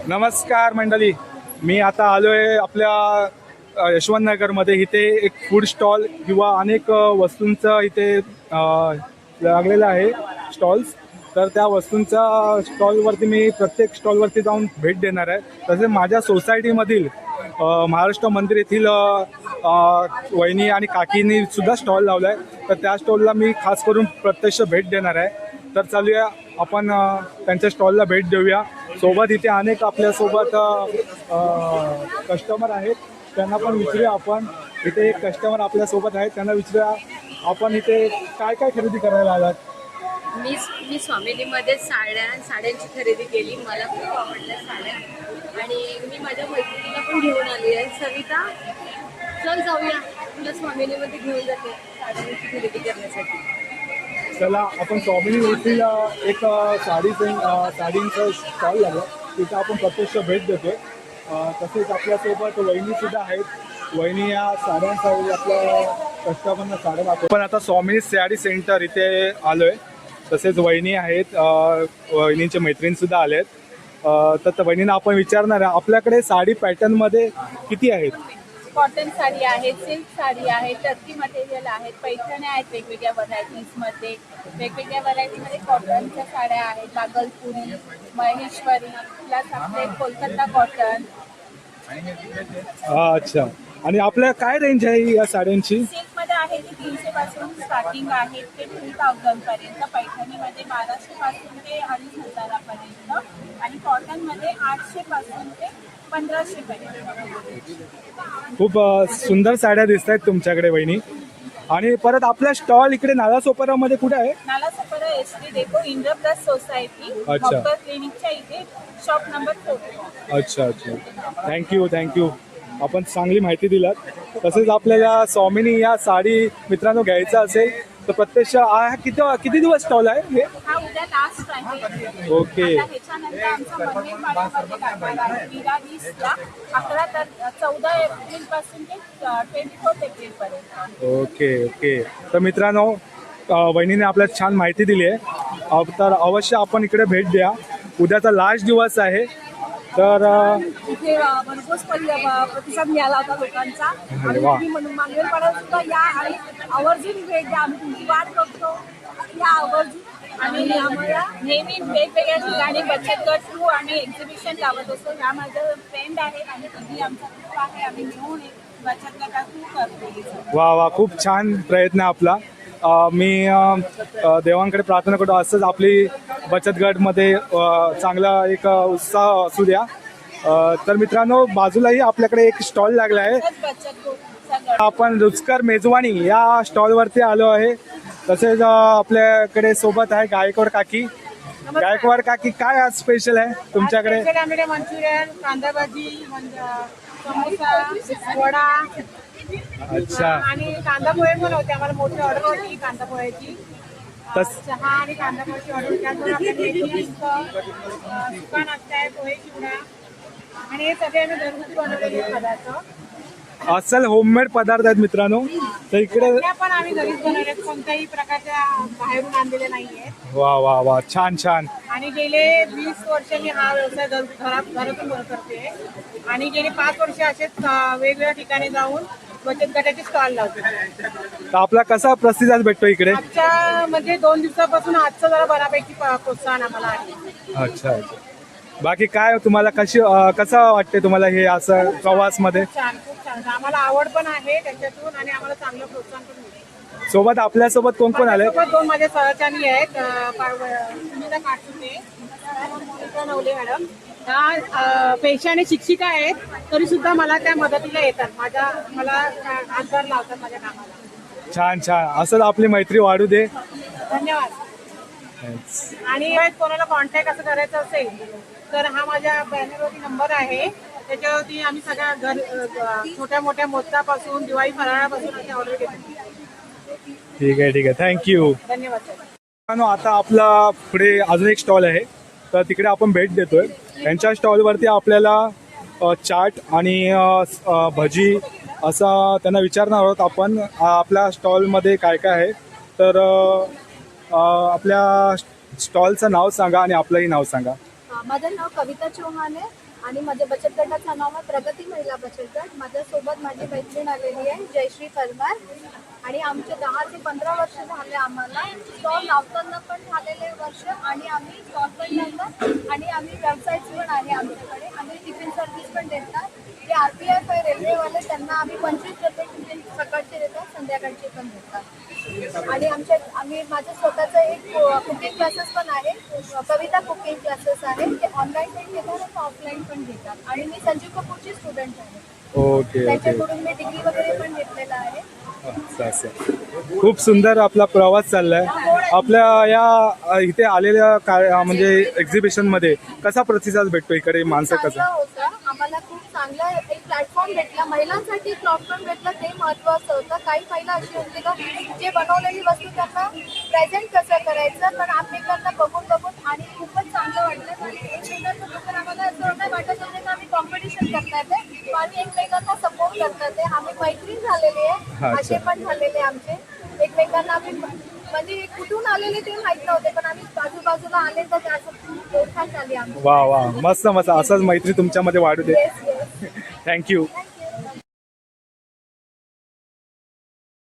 नमस्कार मंडळी, मी आता आलो आहे आपल्या यशवंतनगरमध्ये. इथे एक फूड स्टॉल किंवा अनेक वस्तूंचं इथे लागलेलं आहे स्टॉल्स. तर त्या वस्तूंच्या स्टॉलवरती मी प्रत्येक स्टॉलवरती जाऊन भेट देणार आहे. तसेच माझ्या सोसायटीमधील महाराष्ट्र मंदिर येथील वहिनी आणि काकींनी सुद्धा स्टॉल लावला आहे. तर त्या स्टॉलला मी खास करून प्रत्यक्ष भेट देणार आहे. तर चालूया आपण त्यांच्या स्टॉलला भेट देऊया. सोबत इथे अनेक आपल्यासोबत कस्टमर आहेत, त्यांना पण विचारूया आपण. इथे एक कस्टमर आपल्यासोबत आहेत, त्यांना विचारूया आपण इथे काय काय खरेदी करायला आलात. मी स्वामिनीमध्ये साड्यांची खरेदी केली. मला खूप आवडल्या साड्या आणि मी माझ्या मैत्रिणीला पण घेऊन आली आहे. सविता, चल जाऊया, तुला स्वामिनीमध्ये घेऊन जाते साड्यांची खरेदी करण्यासाठी. चला आपण स्वामिनी येथील एक साडींचं स्टॉल लागलं, तिथं आपण प्रत्यक्ष भेट देतोय. तसेच आपल्यासोबत वहिनीसुद्धा आहेत. वहिनी या साड्यांसाठी आपल्या कस्टमरना साड्या दाखवतो. पण आता स्वामिनी साडी सेंटर इथे आलोय. तसेच वहिनी आहेत, वहिनींचे मैत्रीणसुद्धा आले आहेत. तर वहिनींना आपण विचारणार आहे आपल्याकडे साडी पॅटर्नमध्ये किती आहेत. कॉटन साडी आहे, सिल्क साडी आहे, टर्की मटेरियल आहेत, पैठण्या आहेत वेगवेगळ्या व्हरायटीजमध्ये. वेगवेगळ्या व्हरायटीमध्ये कॉटनच्या साड्या आहेत, बागलपुरी, महेश्वरी, प्लस आपले कोलकाता कॉटन. अच्छा, आणि आपल्या काय रेंज आहे या साड्यांची. सिल्कमध्ये आहे ती 300 पासून स्टार्टिंग आहे ते 2000 पर्यंत. पैठणीमध्ये 1200 पासून ते 2500 पर्यंत आणि कॉटनमध्ये 800 पासून ते 1500 पर्यंत. खूप सुंदर साड्या दिसत आहेत तुमच्याकडे वहिनी. आणि परत आपला स्टॉल इकडे नालासोपारामध्ये कुठे आहे. Nalasopara ST depot, Indraprastha society, अच्छा. डॉक्टर क्लिनिकच्या इथे, शॉप नंबर 4. अच्छा अच्छा, थँक्यू. आपण चांगली माहिती दिलात. तसेच आपल्याला स्वामिनी या साडी मित्रांनो घ्यायचा असेल तर प्रत्यक्ष किती दिवस स्टॉल आहे हे. हा उद्या लास्ट आहे. ओके. आता ह्याच्यानंतर आमचा मंदिर पाड्यामध्ये काढणार आहे मीरा 20ला, 14 एप्रिल पासून ते 24 एप्रिल पर्यंत. ओके. तर मित्रांनो, वहिनीने आपल्याला छान माहिती दिली आहे. तर अवश्य आपण इकडे भेट द्या. उद्याचा लास्ट दिवस आहे. तर इथे भरपूर प्रतिसाद मिळाला होता लोकांचा. आणि वा. तुम्ही म्हणून मंगळपाड्यात सुद्धा या आणि आवर्जून भेट द्या. आम्ही तुमची वाट बघतो, या आवर्जून. आणि आम्हाला नेहमी वेगवेगळ्या ठिकाणी बचत गट थ्रू आम्ही एक्झिबिशन लावत असतो. ह्या माझ्या फ्रेंड आहेत आणि तुम्ही आमचा ग्रुप आहे. आम्ही मिळून बचत गटात थ्रू करतो. वा, खूप छान प्रयत्न आहे आपला. मी देवांकडे प्रार्थना करतो असंच आपली बचत गटमध्ये चांगला एक उत्साह असू द्या. तर मित्रांनो, बाजूलाही आपल्याकडे एक स्टॉल लागला आहे. बचत गट आपण रुचकर मेजवानी या स्टॉलवरती आलो आहे. तसेच आपल्याकडे सोबत आहे गायकवाड काकी. गायकवाड काकी, काय आज स्पेशल आहे तुमच्याकडे. मंचुरियन, कांदा भाजी, समोसा, वडा. अच्छा. आणि कांदा पोहे पण होते. आम्हाला मोठी ऑर्डर होती कांदा पोह्याची. चहा आणि कांदा पोह्याची ऑर्डर. त्यानंतर सुका नाश्ता आहे, पोहे चिवडा. आणि हे सगळे आम्ही घरगुती बनवलेले पदार्थ, अस्सल होममेड पदार्थ आहेत मित्रांनो. तर इकडे त्या पण आम्ही घरीच बनवले, कोणत्याही प्रकारच्या बाहेरून आणलेल्या नाहीये. वा, छान. आणि गेले 20 वर्ष मी हा व्यवसाय घरातून करते. आणि गेले 5 वर्ष असेच वेगवेगळ्या ठिकाणी जाऊन बचत गटाचे स्टॉल लावते. तर आपला कसा प्रतिसाद भेटतो इकडे. आजच्या म्हणजे 2 दिवसापासून आजचं जरा बऱ्यापैकी प्रोत्साहन आम्हाला आहे. अच्छा. बाकी काय तुम्हाला कसं वाटते तुम्हाला हे असं प्रवास मध्ये. खूप छान. आम्हाला आवड पण आहे त्याच्यातून आणि आम्हाला चांगलं प्रोत्साहन पण मिळते. सोबत आपल्यासोबत कोण आले. माझ्यासोबत 2 माझे सहचारी आहेत. सुनीता काटुते, मोनिका नवले मॅडम. ह्या पेशा आणि शिक्षिका आहेत, तरी सुद्धा मला त्या मदतीला येतात. मला हातभार लावतात माझ्या कामाला. छान. असंच आपली मैत्री वाढू दे. धन्यवाद. आणि कोणाला कॉन्टॅक्ट असं करायचं असेल तर हा माझ्या बॅनरवरती नंबर आहे. त्याच्यावरती आम्ही सगळ्या छोट्या मोठ्या मोदकापासून दिवाळी फराळापासून असे ऑर्डर घेतो. ठीक आहे. थँक्यू. धन्यवाद सर. आता आपला पुढे अजून एक स्टॉल आहे, तर तिकडे आपण भेट देतोय. त्यांच्या स्टॉलवरती आपल्याला चाट आणि भजी असं त्यांना विचारणार आहोत आपण. आपल्या स्टॉलमध्ये काय आहे. तर आपल्या स्टॉलचं नाव सांगा आणि आपलंही नाव सांगा. माझं नाव कविता चौहान आहे आणि माझ्या बचत गटाचं नाव आहे प्रगती महिला बचत गट. माझ्यासोबत माझी मैत्रीण आलेली आहे जयश्री परमार. आणि आमचे 10 ते 15 वर्ष झाले आम्हाला. स्टॉल लावताना पण झालेले वर्ष आणि आम्ही स्टॉल पण लावतात आणि आम्ही वेबसाईट्स पण आहे आमच्याकडे. आम्ही टिफिन सर्व्हिस पण देतात. जे RPF आहे रेल्वेवाले त्यांना आम्ही 25 रुपये टिफिन सकाळचे देतात, संध्याकाळचे पण देतात. आणि आम्ही माझं स्वतःचं एक कुकिंग क्लासेस पण आहे, कविता कुकिंग क्लासेस आहे. ते ऑनलाईन पण घेतात आणि ऑफलाईन पण घेतात. आणि मी संजीव कपूरची स्टुडंट आहे. ओके. त्याच्याकडून मी डिग्री वगैरे पण घेतलेला आहे. खूप सुंदर आपला प्रवास चाललाय. आपल्या या इथे आलेल्या म्हणजे एक्झिबिशन मध्ये कसा प्रतिसाद भेटतो इकडे माणसं चांगला कसा? होता. आम्हाला खूप चांगला एक प्लॅटफॉर्म भेटला, महिलांसाठी प्लॅटफॉर्म भेटला, ते महत्वाचं होतं. काही महिला अशी होती का जे बनवलेली वस्तू त्यांना प्रेझेंट कसं करायचं, पण एकमेकांना बघून आणि खूपच चांगलं वाटलं. आणि एकमेकांचं दुकान आम्हाला असं होतं वाटत होतं की आम्ही कॉम्पिटिशन करतात आहे, आम्ही एकमेकांना सपोर्ट करतात आहे. आम्ही मैत्री झालेली आहे, असे पण झालेले आमचे. एकमेकांना आम्ही म्हणजे कुठून आलेले ते माहित नव्हते, पण आम्ही बाजूबाजूला आले तर त्याचं ओळख झाली आमची. वा वा, मस्त मस्त. असंच मैत्री तुमच्यामध्ये वाढू दे. Yes yes. थँक्यू.